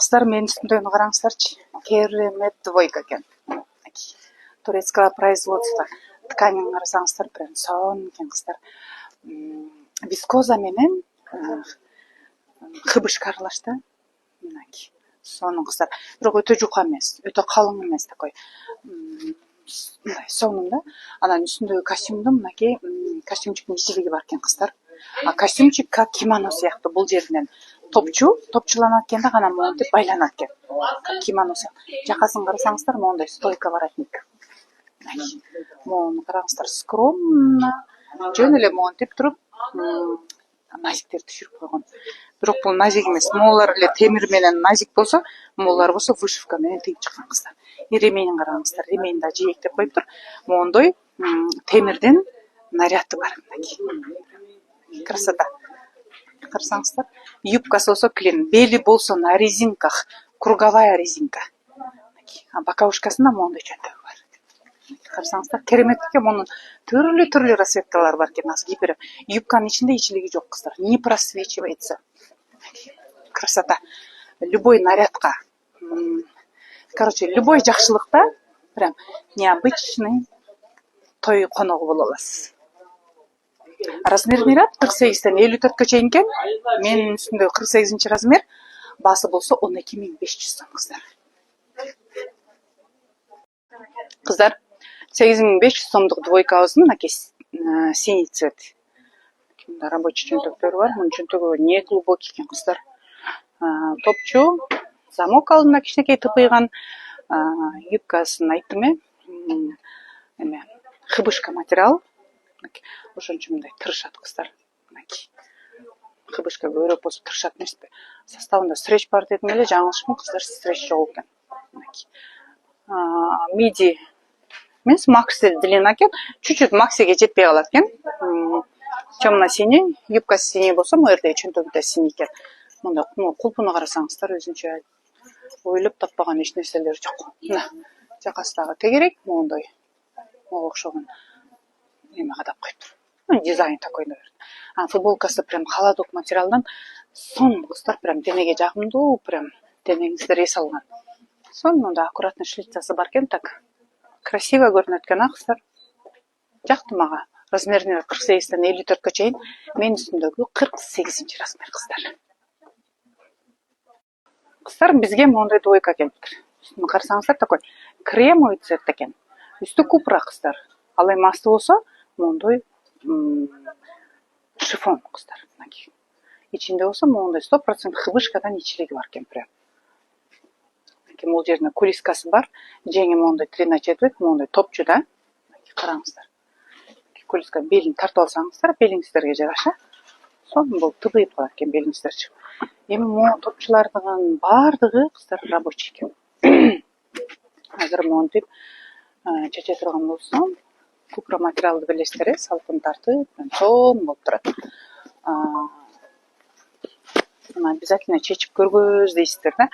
Кыздар, менин үстүмдөгүнү караңыздарчы. Керемет двойка экен. Турецкого производства. Тканин карасаңыздар, прям сонун экен кыздар. Вискоза менен хыбышка аралашты. Мынакей. Сонун кыздар. Бирок өтө жука эмес, өтө калың эмес такой. Сонун да. Анан үстүндөгү костюмдун мынакей костюмчиктин ичилиги бар экен кыздар. А костюмчик как кимоно сыяктуу бул жеринен топчуланат экен да, анан монтип байланат экен. Как кимоно сыяктуу. Жакасын карасаңыздар, моундай стойка воротник. Моуну караңыздар, скромно. Жөн эле монтип туруп, назиктер түшүрүп койгон. Бирок бул назик эмес. Могулар эле темир менен назик болсо, могулар болсо вышивка менен тигип чыккан кыздар. Ремейин караңыздар, ремейин да жээктеп коюптур. Моундай темирден наряды бар. Красота. Карасаңыздар, юбкасы болсо клин, бели болсо на резинках, круговая резинка. А боковушкасында моундай чөнтөгү бар. Карасаңыздар, керемет экен. Мунун түрлүү расцветкалары бар экен. Азыр кийип берем. Юбканын ичинде ичилиги жок кыздар. Не просвечивается. Красота. Любой нарядка. Короче, любой жакшылыкта прям необычный той коногу боло аласыз. Размерный ряд 48-тен 54-кө чейин экен. Менин үстүмдө 48-размер. Басы болсо 12500 сом кыздар. Кыздар, 8500 сомдук двойкабыздын мынакей синий цвет. Мында рабочий чөнтөктөрү бар. Мунун чөнтөгү не глубокий экен кыздар. Топчу, замок алдында кичинекей тыпыйган, юбкасын айттым эме хыбышка материал. Ошон үчүн мындай тырышат кыздар. Хыбышка көбүрөөк болсо тырышат эмеспи? Составында стретч бар дедим эле, жаңылышпын кыздар, стретч жок экен. Миди эмес, макси длина экен. Чуть-чуть максиге жетпей калат экен. Темно-синий, юбкасы синий болсо, могу жерде чөнтөгү да синий экен. Мында кулпуну карасаңыздар, өзүнчө ойлоп таппаган эч нерселер жок. Мына жакасы дагы тегерек, моундай мага окшогон эме кадап коюптур. Дизайн такой, наверное. Футболкасы прям холодок материалдан сонун кыздар, прям денеге жагымдуу, прям денеңизде эс алган. Сонун, мында аккуратный шлицасы бар экен, так красиво көрүнөт экен, кыздар. Жакты мага. Размерин 48-тен 54-кө чейин, менин үстүмдөгү 48-размер кыздар. Кыздар, бизге моундай двойка келиптир. Үстүн карасаңыздар, такой кремовый цвет экен. Үстү купра кыздар. Ал эми асты болсо моундай шифон кыздар. Ичинде болсо моундай 100% хыбышкадан ичилиги бар экен прям. Могул жерине кулискасы бар. Жеңи моундай 3/4, моундай топчу да. Караңыздар. Кулиска белин тартып алсаңыздар, белиңиздерге жараша. Сонун болуп тыбыйып калат экен белиңиздер. Эми могу топчулардын бардыгы кыздар рабочий экен. Азыр монтип чече турган болсом, купра материалды билесиздер, салкын тартып, сонун болуп турат. Мына обязательно чечип көргөз дейсиздер да.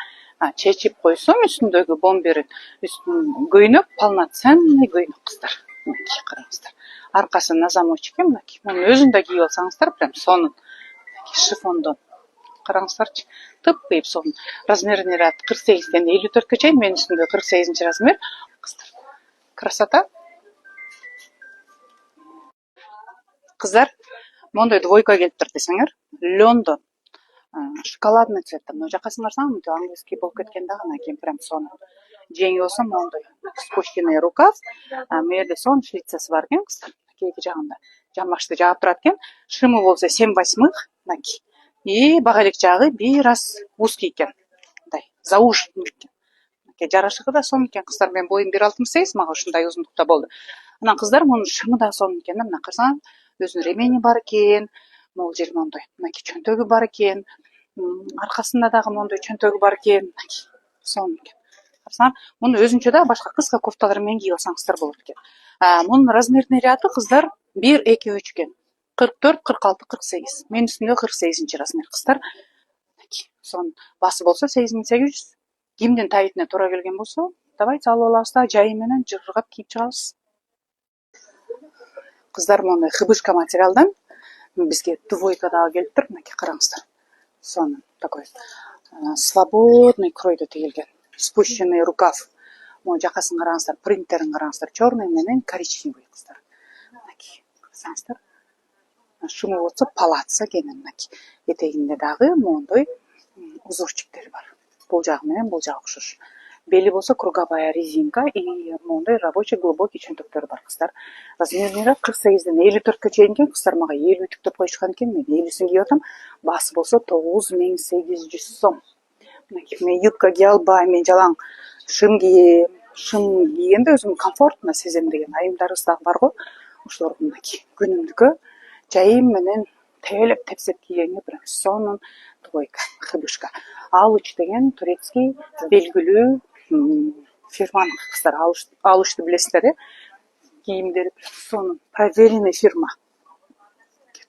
Чечип койсом үстүндөгү бомберин, үстүн көйнөк, полноценный көйнөк кыздар. Караңыздар. Аркасы на замочек экен, мынакей. Муну өзүн да кийип алсаңыздар, прям сонун. Шифондон. Караңыздарчы. Тып-тыйып сонун. Размерный ряд 48-тен 54-кө чейин, менин үстүмдө 48-размер. Кыздар. Красота. Кыздар, моундай двойка келиптир десеңер. Лондон. Шоколадный цвет. Мына жакасын карасаң, мынтип английский болуп кеткен да, анан прям сонун. Жеңи болсо моундай спущенный рукав. Мээде сонун шлицасы бар экен, кыздар. Кээки жагында жамбашты жаап турат экен. Шимы болсо 7/8, мынакей. И бага элек жагы бир раз узкий экен. Мындай зауженный экен. Жарашыгы да сонун экен, кыздар. Мен боюм 1.68, мага ушундай узундукта болду. Анан кыздар, мунун шымы да сонун экен да. Мына карасаң, өзүнүн ремени бар экен. Могул жери моундай, мынакей чөнтөгү бар экен. Аркасында дагы моундай чөнтөгү бар экен. Сонун экен. Карасаң, муну өзүнчө да башка кыска кофталар менен кийип алсаңыздар болот экен. Мунун размерный ряды кыздар 1, 2, 3 экен. 44, 46, 48. Менин үстүмдө 48-размер кыздар. Сонун. Басы болсо 8800. Кимдин табитине туура келген болсо, давайте алып алабыз да, жайы менен жыргап кийип чыгабыз. Кыздар, моундай хыбышка материалдан бизге двойка дагы келиптир, мынакей караңыздар. Сонун такой свободный кройдо тигилген. Спущенный рукав. Могу жакасын караңыздар, принтерин караңыздар. Черный менен коричневый кыздар. Мынакей, карасаңыздар. Шумы болсо палаца кенен мынакей. Этегинде дагы моундай узорчиктери бар. Бул жагы менен бул жагы окшош. Бели болсо круговая резинка и моундай рабочий глубокий чөнтөктөрү бар кыздар. Размеринде 48ден 54ке чейин экен кыздар. Мага 50 түктөп коюшкан экен. Мен 50син кийип атам. Басы болсо 9800 сом. Мен юбка кие албайм, мен жалаң шым кийем. Шым кийгенде өзүм комфортно сезем деген айымдарыбыз дагы бар го. Ошолор мынакей күнүмдүккө жайым менен тейлеп тепсеп кийгенге прям сонун двойка, хыбышка. Алуч деген турецкий белгилүү фирманын кыздар. Алучты билесиздер, э? Кийимдери сонун проверенный фирма.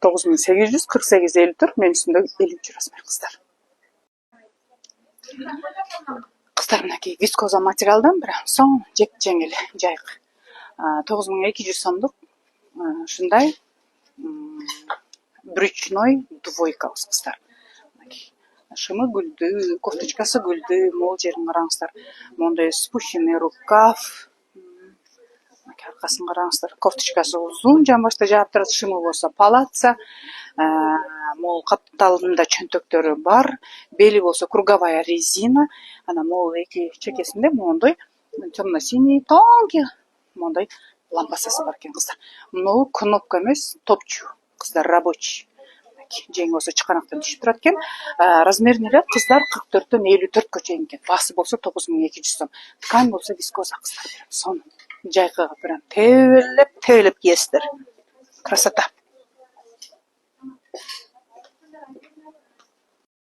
9800, 48,54, мен үстүндө 50 размер кыздар. Кыздар мынакей вискоза материалдан прям сонун жеп жеңил жайык. 9200 сомдук ушундай брючной двойка кыздар. Шымы гүлдүү, кофточкасы гүлдүү, могул жерин караңыздар. Мондай спущенный рукав. Аркасын караңыздар. Кофточкасы узун, жамбашта жаап турат, шымы болсо палаца. Могул капталында чөнтөктөрү бар. Бели болсо круговая резина. Ана могул эки чекесинде моундай темно-синий тонкий моундай лампасасы бар экен кыздар. Могу кнопка эмес, топчу кыздар, рабочий. Жеңи болсо чыканактан түшүп турат экен. Размеринде кыздар 44дөн 54кө чейин экен. Басы болсо 9200 сом. Ткань болсо вискоза кыздар. Сонун жайкыга прям тейлеп кийесиздер. Красота.